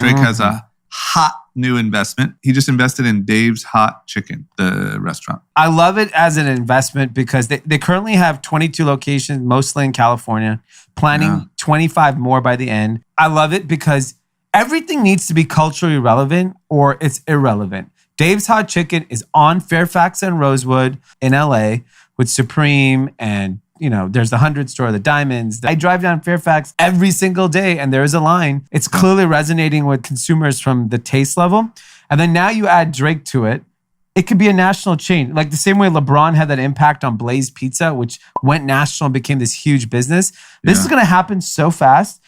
Drake has a hot new investment. He just invested in Dave's Hot Chicken, the restaurant. I love it as an investment because they currently have 22 locations, mostly in California, planning 25 more by the end. I love it because everything needs to be culturally relevant or it's irrelevant. Dave's Hot Chicken is on Fairfax and Rosewood in LA with Supreme and, there's the 100 store, the Diamonds. I drive down Fairfax every single day and there is a line. It's clearly resonating with consumers from the taste level. And then now you add Drake to it. It could be a national chain. Like the same way LeBron had that impact on Blaze Pizza, which went national and became this huge business. This is going to happen so fast.